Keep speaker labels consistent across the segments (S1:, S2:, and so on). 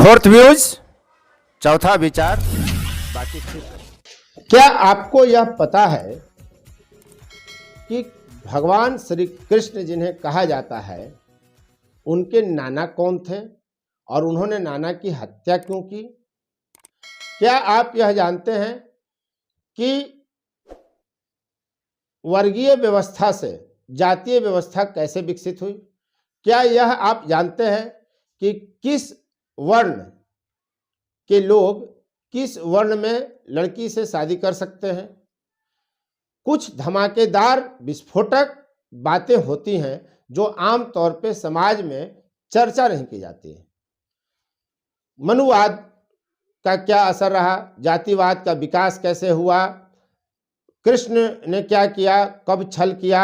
S1: Fourth views, चौथा विचार, बाकी ठीक।
S2: क्या आपको यह पता है कि भगवान श्री कृष्ण जिन्हें कहा जाता है उनके नाना कौन थे और उन्होंने नाना की हत्या क्यों की? क्या आप यह जानते हैं कि वर्गीय व्यवस्था से जातीय व्यवस्था कैसे विकसित हुई? क्या यह आप जानते हैं कि किस वर्ण के लोग किस वर्ण में लड़की से शादी कर सकते हैं? कुछ धमाकेदार विस्फोटक बातें होती हैं जो आम तौर पे समाज में चर्चा नहीं की जाती है। मनुवाद का क्या असर रहा, जातिवाद का विकास कैसे हुआ, कृष्ण ने क्या किया, कब छल किया,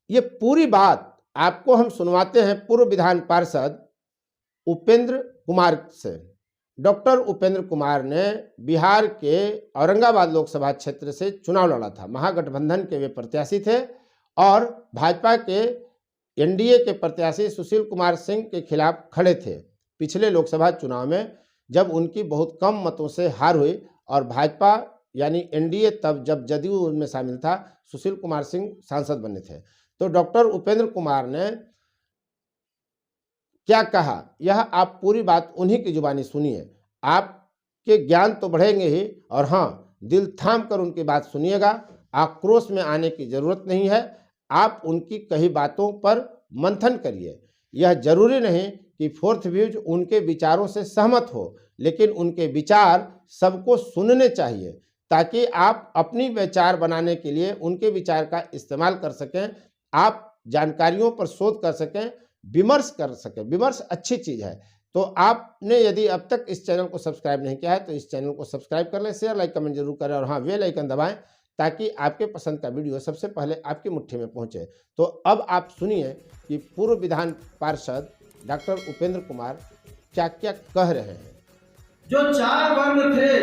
S2: ये पूरी बात आपको हम सुनवाते हैं पूर्व विधान पार्षद उपेंद्र कुमार से। डॉक्टर उपेंद्र कुमार ने बिहार के औरंगाबाद लोकसभा क्षेत्र से चुनाव लड़ा था। महागठबंधन के वे प्रत्याशी थे और भाजपा के एनडीए के प्रत्याशी सुशील कुमार सिंह के खिलाफ खड़े थे। पिछले लोकसभा चुनाव में जब उनकी बहुत कम मतों से हार हुई और भाजपा यानी एनडीए तब जब जदयू उनमें शामिल था, सुशील कुमार सिंह सांसद बने थे। तो डॉक्टर उपेंद्र कुमार ने क्या कहा, यह आप पूरी बात उन्हीं की जुबानी सुनिए। आपके ज्ञान तो बढ़ेंगे ही और हाँ, दिल थाम कर उनकी बात सुनिएगा। आक्रोश में आने की जरूरत नहीं है। आप उनकी कही बातों पर मंथन करिए। यह जरूरी नहीं कि फोर्थ व्यूज उनके विचारों से सहमत हो, लेकिन उनके विचार सबको सुनने चाहिए ताकि आप अपनी विचार बनाने के लिए उनके विचार का इस्तेमाल कर सकें, आप जानकारियों पर शोध कर सकें, विमर्श कर सकें। विमर्श अच्छी चीज़ है। तो आपने यदि अब तक इस चैनल को सब्सक्राइब नहीं किया है तो इस चैनल को सब्सक्राइब कर लें, शेयर लाइक कमेंट जरूर करें और हाँ, बेल आइकन दबाएं ताकि आपके पसंद का वीडियो सबसे पहले आपकी मुट्ठी में पहुंचे। तो अब आप सुनिए कि पूर्व विधान पार्षद डॉक्टर उपेंद्र कुमार क्या क्या कह रहे हैं।
S3: जो 4 वर्ण थे,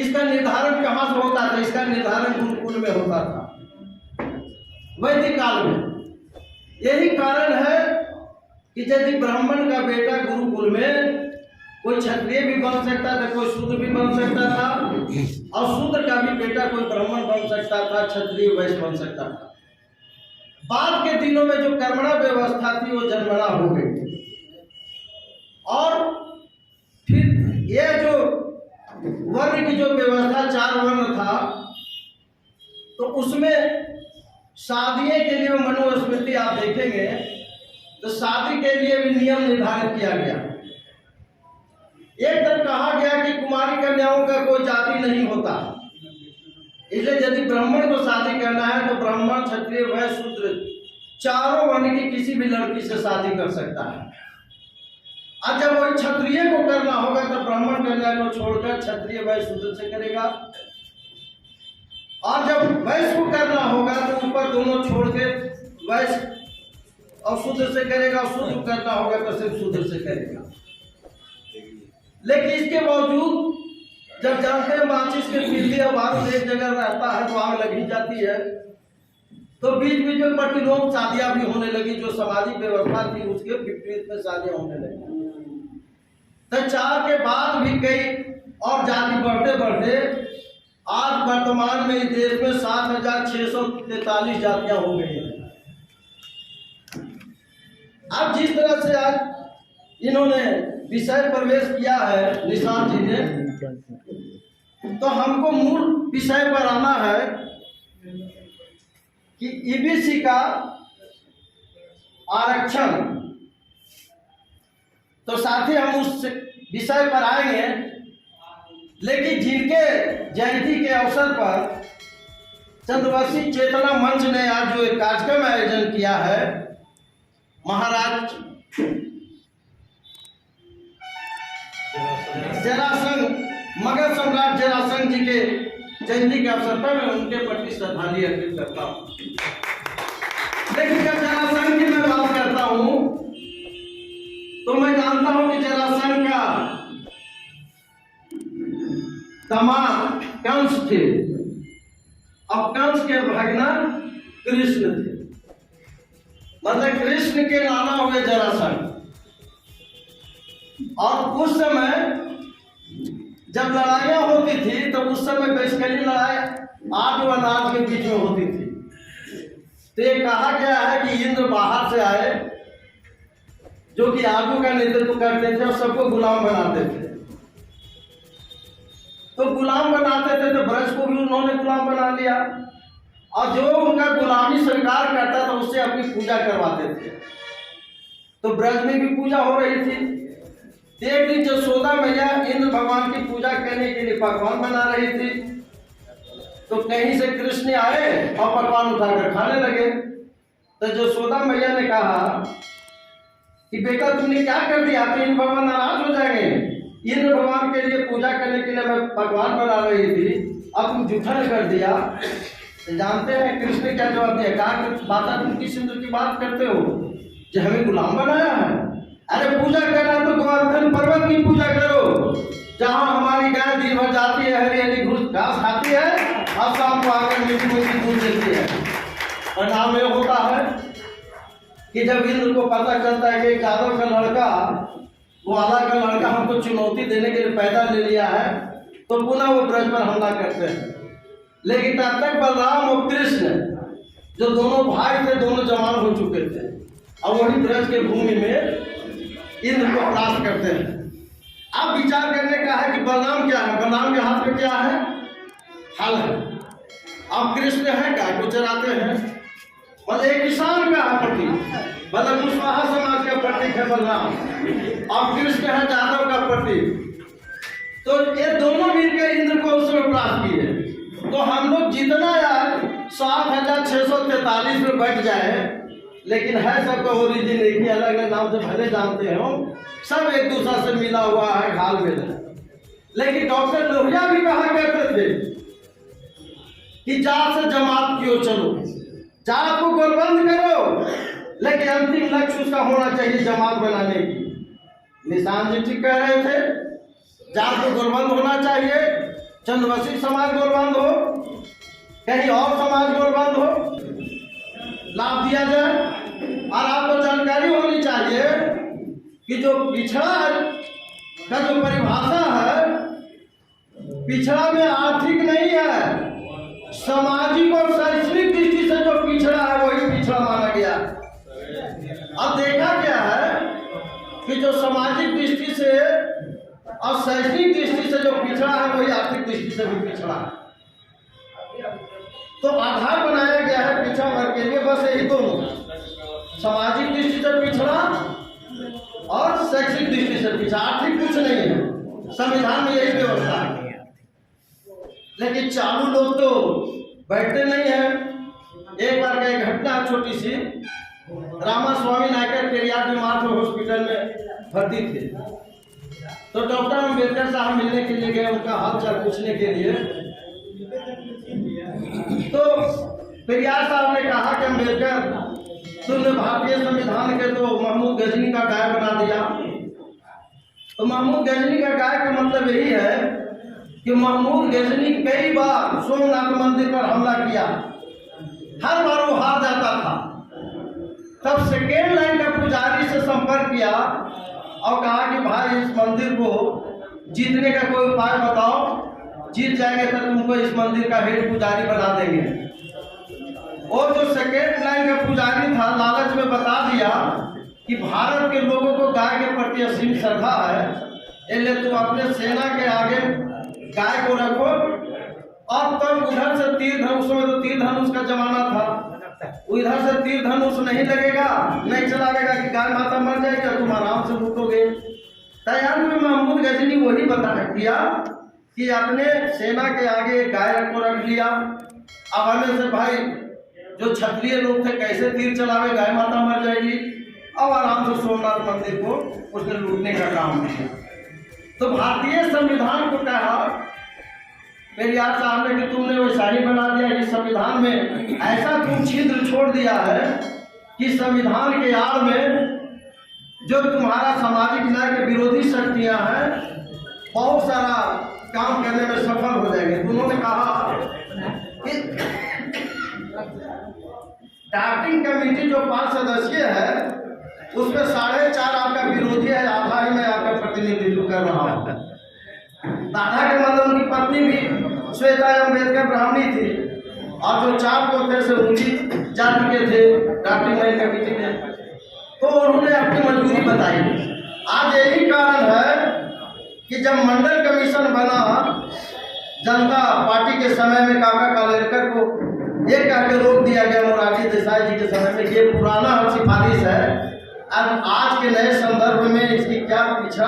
S3: इसका निर्धारण कहां से होता था? इसका निर्धारण गुरुकुल में होता था, वैदिक काल में। यही कारण है कि यदि ब्राह्मण का बेटा गुरुकुल में, कोई क्षत्रिय भी बन सकता था, कोई शूद्र भी बन सकता था, और शूद्र का भी बेटा कोई ब्राह्मण बन सकता था, क्षत्रिय वैश्य बन सकता था। बाद के दिनों में जो कर्मणा व्यवस्था थी वो जन्मना हो गई और फिर ये जो वर्ण की जो व्यवस्था 4 वर्ण था, तो उसमें शादी के लिए मनुस्मृति आप देखेंगे तो शादी के लिए भी नियम निर्धारित किया गया। एक तरफ कहा गया कि कुमारी कन्याओं का कोई जाति नहीं होता, इसलिए यदि ब्राह्मण को शादी करना है तो ब्राह्मण, क्षत्रिय, वैश्य, शूद्र चारों वर्ण की किसी भी लड़की से शादी कर सकता है। और जब वही क्षत्रिय को करना होगा तो ब्राह्मण कन्या को छोड़कर क्षत्रिय, वैश्य, शूद्र से करेगा, और जब वैश्य को करना होगा तो ऊपर दोनों छोड़ के वैश्य और शूद्र से करेगा, और शूद्र करना होगा तो सिर्फ शूद्र से करेगा। लेकिन इसके बावजूद जब जानते हैं माचिस के तीली और बारूद एक जगह रहता है तो आग लग ही जाती है, तो बीच बीच में प्रतिलोम शादियां भी होने लगी। जो सामाजिक व्यवस्था थी उसके विपरीत में शादियां होने लगी। तो 4 के बाद भी कई और जाति बढ़ते बढ़ते आज वर्तमान में इस देश में 7,643 जातियां हो गई हैं। अब जिस तरह से आज इन्होंने विषय प्रवेश किया है निशांत जी ने, तो हमको मूल विषय पर आना है कि ईबीसी का आरक्षण। तो साथ ही हम उस विषय पर आएंगे, लेकिन जिनके जयंती के अवसर पर चंद्रवंशी चेतना मंच ने आज जो एक कार्यक्रम आयोजन किया है, महाराज जरासंध, मगध सम्राट जरासंध जी के जयंती के अवसर पर मैं उनके प्रति श्रद्धांजलि अर्पित करता हूँ। लेकिन जब जरासंध की मैं बात करता हूँ तो मैं जानता हूँ कि जरासंध का दामाद कंस थे, अब कंस के भगना कृष्ण थे, मतलब कृष्ण के नाना हुए जरासंध। और उस समय जब लड़ाइयाँ होती थी तो उस समय बेसिकली लड़ाई आग व अनाज के बीच में होती थी। तो ये कहा गया है कि इंद्र बाहर से आए जो कि आगू का नेतृत्व करते थे और सबको गुलाम बनाते थे। तो गुलाम बनाते थे तो ब्रज को भी उन्होंने गुलाम बना लिया और जो उनका गुलामी स्वीकार करता था उससे अपनी पूजा करवाते थे। तो ब्रज में भी पूजा हो रही थी। एक दिन यशोदा मैया इंद्र भगवान की पूजा करने के लिए पकवान बना रही थी तो कहीं से कृष्ण आए और पकवान उठाकर खाने लगे। तो यशोदा मैया ने कहा कि बेटा तुमने क्या कर दिया, तो इंद्र भगवान नाराज हो जाएंगे। इंद्र भगवान के लिए पूजा करने के लिए मैं पकवान बना रही थी, अब तुम जूठन कर दिया। तो जानते हैं कृष्ण क्या जवाब दिया? कहा कि माता तुम किस इंद्र की बात करते हो जो हमें गुलाम बनाया है? अरे पूजा करना तो गोवर्धन पर्वत की पूजा करो जहाँ हमारी गाय दिन भर जाती है, हरी हरी घास खाती है और शाम को आकर मीठी मीठी दूध देती है। और नाम यह होता है कि जब इंद्र को पता चलता है कि यादव का लड़का ग्वाला का लड़का हमको चुनौती देने के लिए पैदा ले लिया है तो पुनः वो ब्रज पर हमला करते हैं। लेकिन तब तक बलराम और कृष्ण जो दोनों भाई थे दोनों जवान हो चुके थे और वही ब्रज के भूमि में इंद्र को परास्त करते हैं। अब विचार करने का है कि बलराम क्या है? बलराम के हाथ में क्या है? हल है। अब कृष्ण है गाय को चराते हैं, मतलब एक किसान का है प्रतीक, मतलब कुशवाहा समाज का प्रतीक है बलराम और कृष्ण है यादव का प्रतीक। तो ये दोनों मिलकर इंद्र को उस समय परास्त किए। तो हम लोग जितना यार 7643 में बैठ जाए लेकिन है सबका ओरिजिन एक ही, अलग अलग नाम से भले जानते हो, सब एक दूसरे से मिला हुआ है, घाल में है। लेकिन डॉक्टर लोहिया भी कहा करते थे कि जात से जमात क्यों चलो, जात को गोलबंद करो लेकिन अंतिम लक्ष्य उसका होना चाहिए जमात बनाने की। निशान जी ठीक कह रहे थे, जात को गोलबंद होना चाहिए, चंद्रवंशी समाज गोलबंद हो, कहीं और समाज गोलबंद हो, लाभ दिया जाए। और आपको जानकारी होनी चाहिए कि जो पिछड़ा का जो परिभाषा है, पिछड़ा में आर्थिक नहीं है, सामाजिक और शैक्षणिक दृष्टि से जो पिछड़ा है वही पिछड़ा माना गया। अब देखा गया है कि जो सामाजिक दृष्टि से और शैक्षणिक दृष्टि से जो पिछड़ा है वही आर्थिक दृष्टि से भी पिछड़ा है। तो आधार बनाया गया है पिछड़ा वर्ग के लिए बस यही दोनों, सामाजिक दृष्टि से पिछड़ा और शैक्षिक दृष्टि से पिछड़ा, आर्थिक कुछ नहीं है। संविधान में यही व्यवस्था है। लेकिन चालू लोग तो बैठते नहीं है। एक बार का एक घटना छोटी सी, रामास्वामी नायकर पेरियार बीमार थे, हॉस्पिटल में भर्ती थे। तो डॉक्टर अम्बेडकर साहब मिलने के लिए गए, उनका हाल चाल पूछने के लिए। तो पेरियार साहब ने कहा कि अम्बेडकर तुमने भारतीय संविधान के तो महमूद गजनी का गाय बना दिया। तो महमूद गजनी का गाय का मतलब यही है कि महमूद गजनी कई बार सोमनाथ मंदिर पर हमला किया, हर बार वो हार जाता था। तब सेकेंड लाइन का पुजारी से संपर्क किया और कहा कि भाई इस मंदिर को जीतने का कोई उपाय बताओ, जीत जाएंगे तो तुमको इस मंदिर का हेड पुजारी बना देंगे। और जो सेकेंड लाइन का पुजारी था लालच में बता दिया कि भारत के लोगों को गाय के प्रति असीम श्रद्धा है, इसलिए तुम अपने सेना के आगे गाय को रखो। और तब उधर से तीर धनुष में, तो तीर धनुष का जमाना था, उधर से तीर धनुष नहीं लगेगा, नहीं चलाएगा कि गाय माता मर जाएगी और तुम आराम से लूटोगे। तैयार में महमूद गजनी वही बता किया कि अपने सेना के आगे गाय को रख लिया। अब हमें से भाई जो क्षत्रिय लोग थे कैसे तीर चलावे, गाय माता मर जाएगी, और आराम से सोमनाथ मंदिर को उसने लूटने का काम किया। तो भारतीय संविधान को कहा पेरियार साहब ने कि तुमने वैसा ही बना दिया। इस संविधान में ऐसा तुम छिद्र छोड़ दिया है कि संविधान के आड़ में जो तुम्हारा सामाजिक न्याय के विरोधी शक्तियां हैं बहुत सारा काम करने में सफल हो जाएंगे। उन्होंने कहा कि ड्राफ्टिंग कमेटी जो 5 सदस्यीय है उसमें 4.5 आपका विरोधी है, आधा ही में आपका पत्नी भी श्वेता अम्बेडकर ब्राह्मणी थी, और जो 4 पोते से ऊंची जाति के थे डॉक्टर लाइन कमेटी में, तो उन्होंने अपनी मजबूरी बताई। आज यही कारण है कि जब मंडल कमीशन बना जनता पार्टी के समय में काका कालेलकर को ये कह के रोक दिया गया मोरारजी देसाई जी के समय में, ये पुराना सिफारिश है। अब आज के नए संदर्भ में इसकी क्या पिछड़ा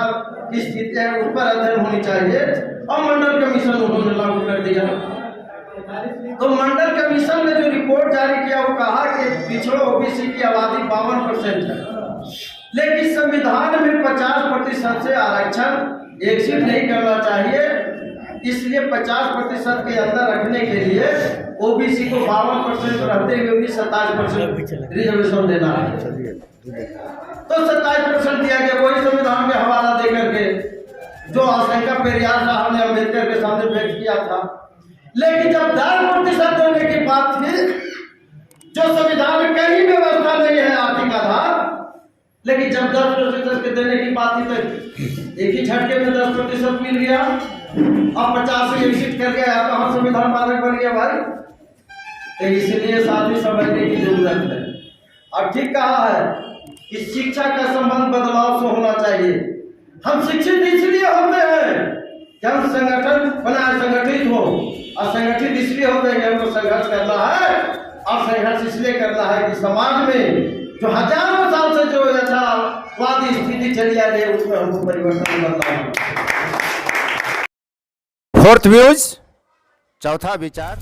S3: की स्थिति है उस पर अध्ययन होनी चाहिए, और मंडल कमीशन उन्होंने लागू कर दिया। तो मंडल कमीशन ने जो रिपोर्ट जारी किया वो कहा कि पिछड़ों ओबीसी की आबादी 52% है, लेकिन संविधान में 50% से आरक्षण एक्सिट नहीं करना चाहिए, इसलिए 50% के अंदर रखने के लिए ओबीसी को 52% रहते हुए भी 27% रिजर्वेशन देना है। तो 27% दिया गया, वही संविधान में हवाला दे करके जो आशंका पेरियार साहब ने अम्बेडकर के सामने व्यक्त किया था। लेकिन जब 10% देने की बात थी, जो संविधान में कहीं व्यवस्था नहीं है आर्थिक आधार, लेकिन जब 10% के देने की बात थी तो एक ही झटके में 10% मिल गया, अब 50 से एक्सिट कर गया, कहाँ संविधान बाधक बन गया भाई। तो इसलिए साथी समझने की जरूरत है। अब ठीक कहा है कि शिक्षा का संबंध बदलाव से होना चाहिए। हम शिक्षित इसलिए होते हैं कि हम संगठन बनाए, संगठित हो, और संगठित इसलिए होते हैं कि हमको संघर्ष करना है, और संघर्ष इसलिए करना है कि समाज में जो हजारों साल से जो यथावादी स्थिति चली आ रही है उसमें हमको परिवर्तन करना है।
S1: 4th व्यूज, चौथा विचार।